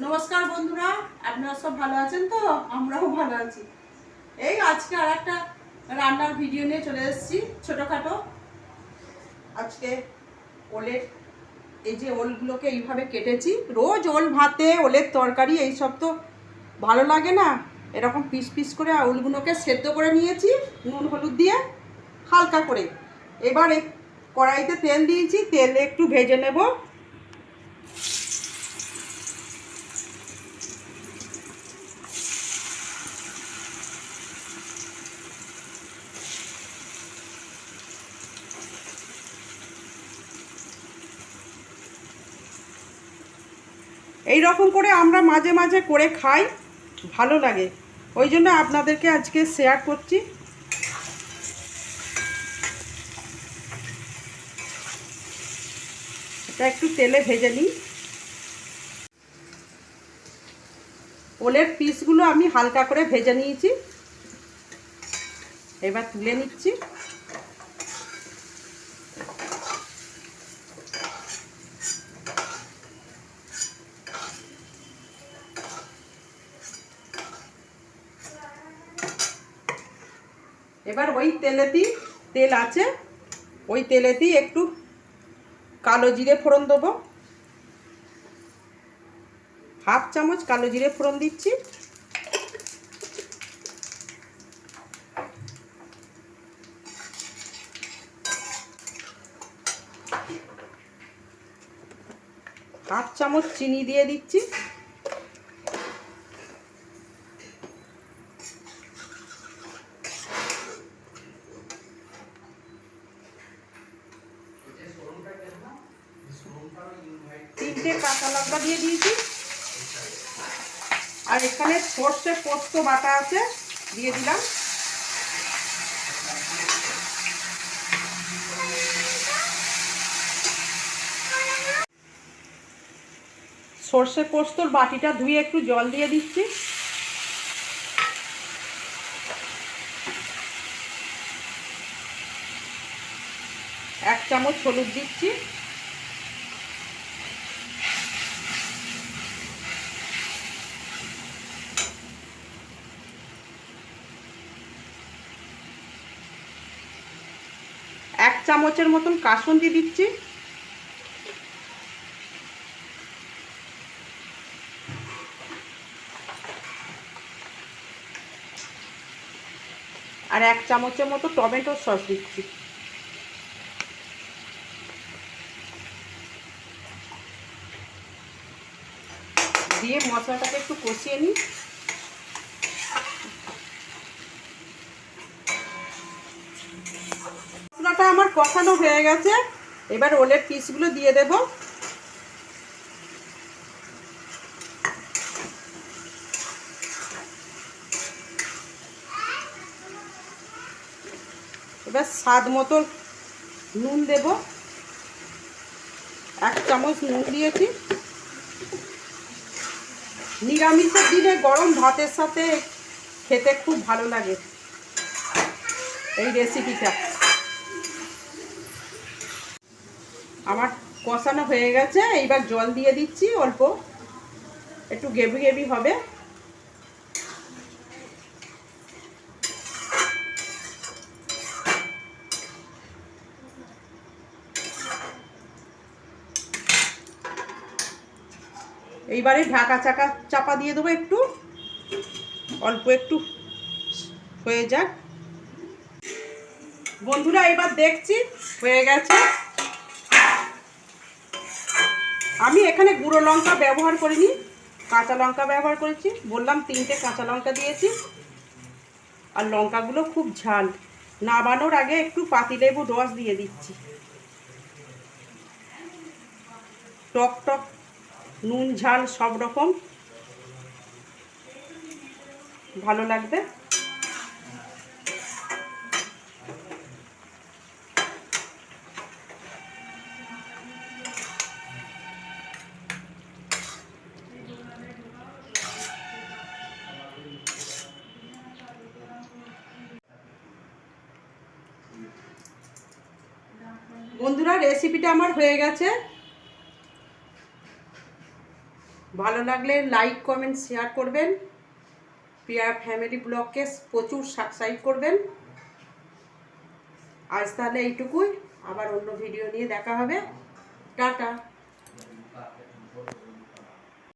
নমস্কার বন্ধুরা, আপনারা সব ভালো আছেন তো? আমরাও ভালো আছি। এই আজকে আর একটা রান্নার ভিডিও নিয়ে চলে এসেছি, ছোটোখাটো। আজকে ওলের এই যে ওলগুলোকে এইভাবে কেটেছি। রোজ ওল ভাতে, ওলের তরকারি এইসব তো ভালো লাগে না। এরকম পিস পিস করে ওলগুলোকে সেদ্ধ করে নিয়েছি নুন হলুদ দিয়ে হালকা করে। এবার কড়াইতে তেল দিয়েছি, তেলে একটু ভেজে নেব। এই রকম করে আমরা মাঝে মাঝে করে খাই, ভালো লাগে। ওই জন্য আপনাদেরকে আজকে শেয়ার করছি। এটা একটু তেলে ভেজে নিই। ওলের পিসগুলো আমি হালকা করে ভেজে নিয়েছি, এবার তুলে নিচ্ছি। এবার ওই তেল আছে, ওই তেলেতেই একটু কালো জিরে ফোড়ন দেবো। হাফ চামচ কালো জিরে ফোড়ন দিচ্ছি। হাফ চামচ চিনি দিয়ে দিচ্ছি। তিনটে কাঁচা লঙ্কা দিয়ে দিয়েছি। আর এখানে সর্ষে পোস্ত বাটা আছে, দিয়ে দিলাম। সর্ষে পোস্তর বাটিটা ধুয়ে একটু জল দিয়ে দিচ্ছি। এক চামচ হলুদ দিচ্ছি। এক চামচের মতন কাসুন্দি দিচ্ছি। আর এক চামচের মতো টমেটো সস দিচ্ছি। দিয়ে মশলাটাকে একটু কষিয়ে নিই। মশলাটা আমার কষানো হয়ে গেছে, এবার ওলের পিসগুলো দিয়ে দেব। এবার স্বাদ মতো নুন দেব। এক চামচ নুন দিয়েছি। নিরামিষের দিনে গরম ভাতের সাথে খেতে খুব ভালো লাগে এই রেসিপিটা। আমার কষানো হয়ে গেছে, এইবার জল দিয়ে দিচ্ছি অল্প, একটু গ্রেভি গ্রেভি হবে। এইবারে চাপা দিয়ে দেবো, একটু অল্প একটু হয়ে যাক। বন্ধুরা এবার দেখছি হয়ে গেছে। আমি এখানে গুঁড়ো লঙ্কা ব্যবহার করিনি, কাঁচা লঙ্কা ব্যবহার করেছি। বললাম তিনটে কাঁচা লঙ্কা দিয়েছি। আর লঙ্কাগুলো খুব ঝাল। নামানোর আগে একটু পাতিলেবুর রস দিয়ে দিচ্ছি। টক টক নুন ঝাল সব রকম ভালো লাগবে। বন্ধুরা রেসিপিটা আমার হয়ে গেছে। ভালো লাগলে লাইক কমেন্ট শেয়ার করবেন। প্রিয়া ফ্যামিলি ব্লগকে প্রচুর সাবস্ক্রাইব করবেন। আজ তাহলে এইটুকুই, আবার অন্য ভিডিও নিয়ে দেখা হবে। টাটা।